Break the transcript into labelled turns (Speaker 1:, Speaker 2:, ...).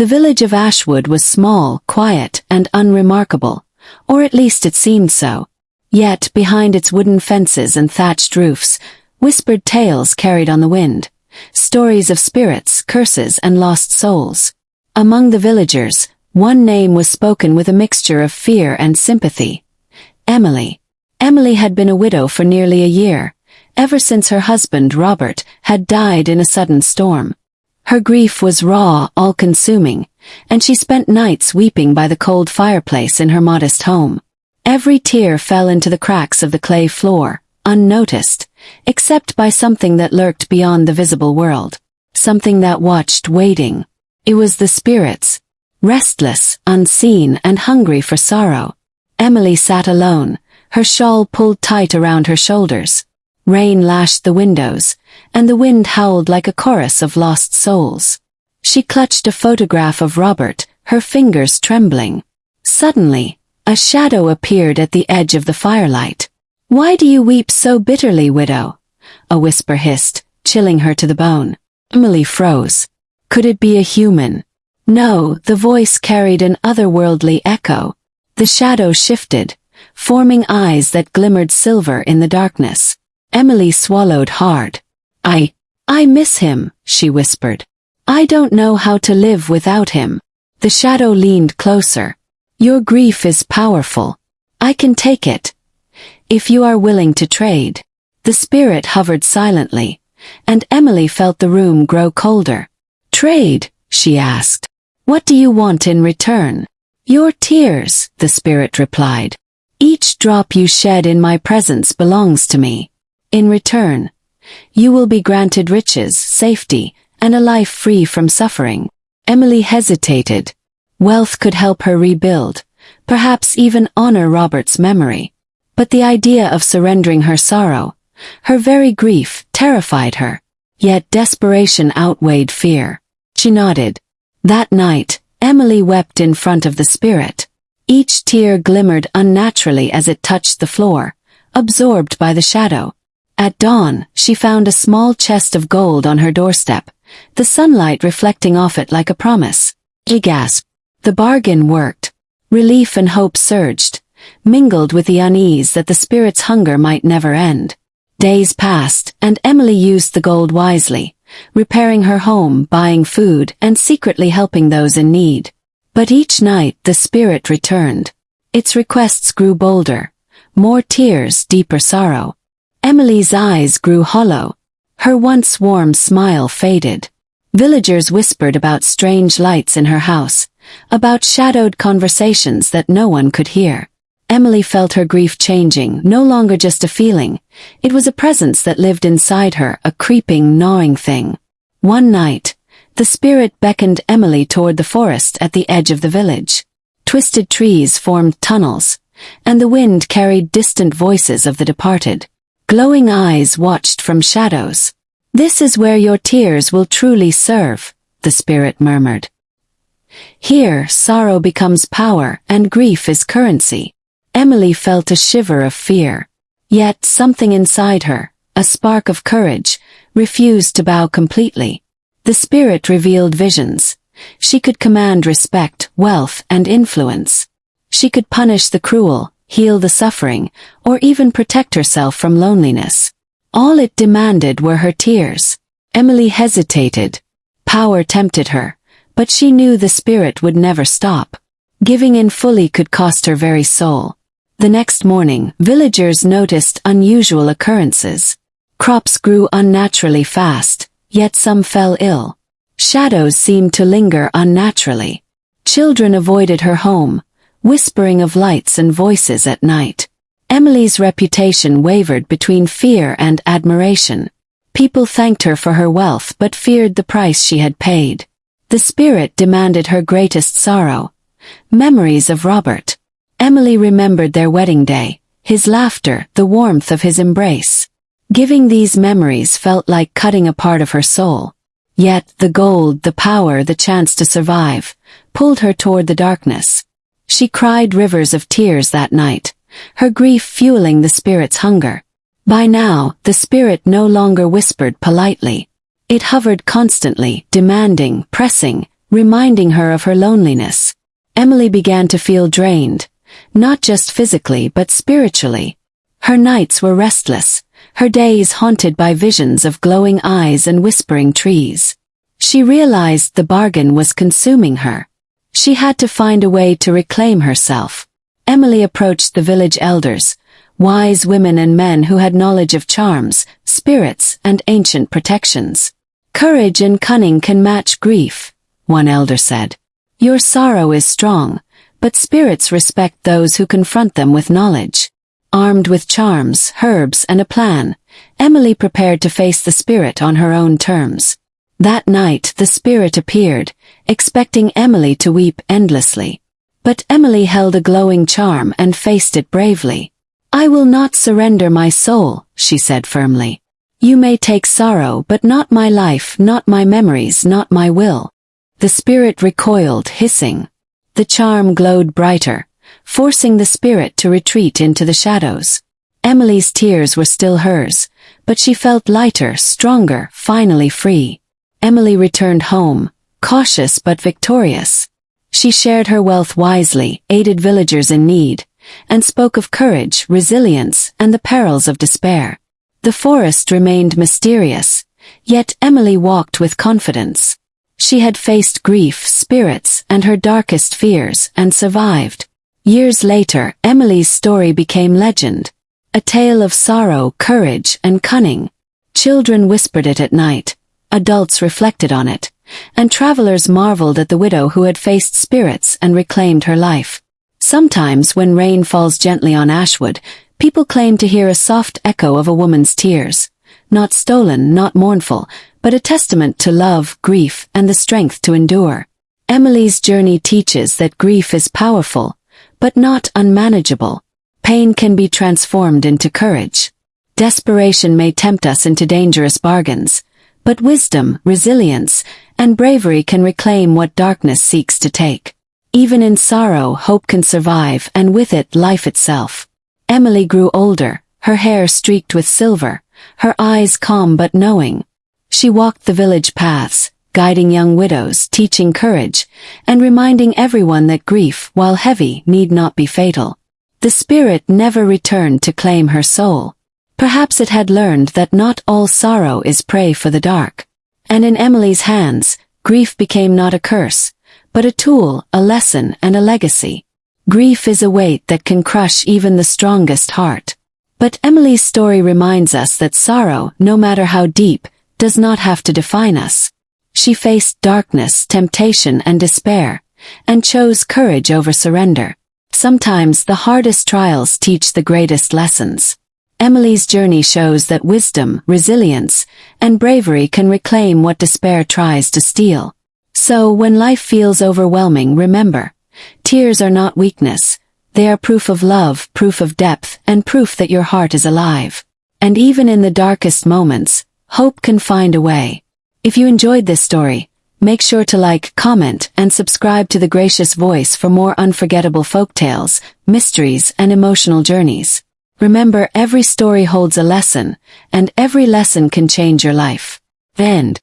Speaker 1: The village of Ashwood was small, quiet, and unremarkable, or at least it seemed so. Yet, behind its wooden fences and thatched roofs, whispered tales carried on the wind, stories of spirits, curses, and lost souls. Among the villagers, one name was spoken with a mixture of fear and sympathy: Emily. Emily had been a widow for nearly a year, ever since her husband, Robert, had died in a sudden storm. Her grief was raw, all-consuming, and she spent nights weeping by the cold fireplace in her modest home. Every tear fell into the cracks of the clay floor, unnoticed, except by something that lurked beyond the visible world. Something that watched, waiting. It was the spirits. Restless, unseen, and hungry for sorrow. Emily sat alone, her shawl pulled tight around her shoulders. Rain lashed the windows, and the wind howled like a chorus of lost souls. She clutched a photograph of Robert, her fingers trembling. Suddenly, a shadow appeared at the edge of the firelight. "Why do you weep so bitterly, widow?" a whisper hissed, chilling her to the bone. Emily froze. Could it be a human? No, the voice carried an otherworldly echo. The shadow shifted, forming eyes that glimmered silver in the darkness. Emily swallowed hard. I miss him," she whispered. "I don't know how to live without him." The shadow leaned closer. "Your grief is powerful. I can take it, if you are willing to trade." The spirit hovered silently, and Emily felt the room grow colder. "Trade?" she asked. "What do you want in return?" "Your tears," the spirit replied. "Each drop you shed in my presence belongs to me. In return, you will be granted riches, safety, and a life free from suffering." Emily hesitated. Wealth could help her rebuild, perhaps even honor Robert's memory. But the idea of surrendering her sorrow, her very grief, terrified her. Yet desperation outweighed fear. She nodded. That night, Emily wept in front of the spirit. Each tear glimmered unnaturally as it touched the floor, absorbed by the shadow. At dawn, she found a small chest of gold on her doorstep, the sunlight reflecting off it like a promise. She gasped. The bargain worked. Relief and hope surged, mingled with the unease that the spirit's hunger might never end. Days passed, and Emily used the gold wisely, repairing her home, buying food, and secretly helping those in need. But each night the spirit returned. Its requests grew bolder. More tears, deeper sorrow. Emily's eyes grew hollow. Her once warm smile faded. Villagers whispered about strange lights in her house, about shadowed conversations that no one could hear. Emily felt her grief changing, no longer just a feeling. It was a presence that lived inside her, a creeping, gnawing thing. One night, the spirit beckoned Emily toward the forest at the edge of the village. Twisted trees formed tunnels, and the wind carried distant voices of the departed. Glowing eyes watched from shadows. "This is where your tears will truly serve," the spirit murmured. "Here, sorrow becomes power, and grief is currency." Emily felt a shiver of fear. Yet something inside her, a spark of courage, refused to bow completely. The spirit revealed visions. She could command respect, wealth, and influence. She could punish the cruel, heal the suffering, or even protect herself from loneliness. All it demanded were her tears. Emily hesitated. Power tempted her, but she knew the spirit would never stop. Giving in fully could cost her very soul. The next morning, villagers noticed unusual occurrences. Crops grew unnaturally fast, yet some fell ill. Shadows seemed to linger unnaturally. Children avoided her home, whispering of lights and voices at night. Emily's reputation wavered between fear and admiration. People thanked her for her wealth but feared the price she had paid. The spirit demanded her greatest sorrow. Memories of Robert. Emily remembered their wedding day, his laughter, the warmth of his embrace. Giving these memories felt like cutting a part of her soul. Yet the gold, the power, the chance to survive, pulled her toward the darkness. She cried rivers of tears that night, her grief fueling the spirit's hunger. By now, the spirit no longer whispered politely. It hovered constantly, demanding, pressing, reminding her of her loneliness. Emily began to feel drained, not just physically but spiritually. Her nights were restless, her days haunted by visions of glowing eyes and whispering trees. She realized the bargain was consuming her. She had to find a way to reclaim herself. Emily approached the village elders, wise women and men who had knowledge of charms, spirits, and ancient protections. "Courage and cunning can match grief," one elder said. "Your sorrow is strong, but spirits respect those who confront them with knowledge." Armed with charms, herbs, and a plan, Emily prepared to face the spirit on her own terms. That night the spirit appeared, expecting Emily to weep endlessly. But Emily held a glowing charm and faced it bravely. "I will not surrender my soul," she said firmly. "You may take sorrow, but not my life, not my memories, not my will." The spirit recoiled, hissing. The charm glowed brighter, forcing the spirit to retreat into the shadows. Emily's tears were still hers, but she felt lighter, stronger, finally free. Emily returned home, cautious but victorious. She shared her wealth wisely, aided villagers in need, and spoke of courage, resilience, and the perils of despair. The forest remained mysterious, yet Emily walked with confidence. She had faced grief, spirits, and her darkest fears, and survived. Years later, Emily's story became legend. A tale of sorrow, courage, and cunning. Children whispered it at night, adults reflected on it, and travelers marveled at the widow who had faced spirits and reclaimed her life. Sometimes when rain falls gently on ashwood, people claim to hear a soft echo of a woman's tears. Not stolen, not mournful, but a testament to love, grief, and the strength to endure. Emily's journey teaches that grief is powerful, but not unmanageable. Pain can be transformed into courage. Desperation may tempt us into dangerous bargains, but wisdom, resilience, and bravery can reclaim what darkness seeks to take. Even in sorrow, hope can survive, and with it, life itself. Emily grew older, her hair streaked with silver, her eyes calm but knowing. She walked the village paths, guiding young widows, teaching courage, and reminding everyone that grief, while heavy, need not be fatal. The spirit never returned to claim her soul. Perhaps it had learned that not all sorrow is prey for the dark. And in Emily's hands, grief became not a curse, but a tool, a lesson, and a legacy. Grief is a weight that can crush even the strongest heart. But Emily's story reminds us that sorrow, no matter how deep, does not have to define us. She faced darkness, temptation, and despair, and chose courage over surrender. Sometimes the hardest trials teach the greatest lessons. Emily's journey shows that wisdom, resilience, and bravery can reclaim what despair tries to steal. So when life feels overwhelming, remember, tears are not weakness. They are proof of love, proof of depth, and proof that your heart is alive. And even in the darkest moments, hope can find a way. If you enjoyed this story, make sure to like, comment, and subscribe to The Gracious Voice for more unforgettable folk tales, mysteries, and emotional journeys. Remember, every story holds a lesson, and every lesson can change your life. The end.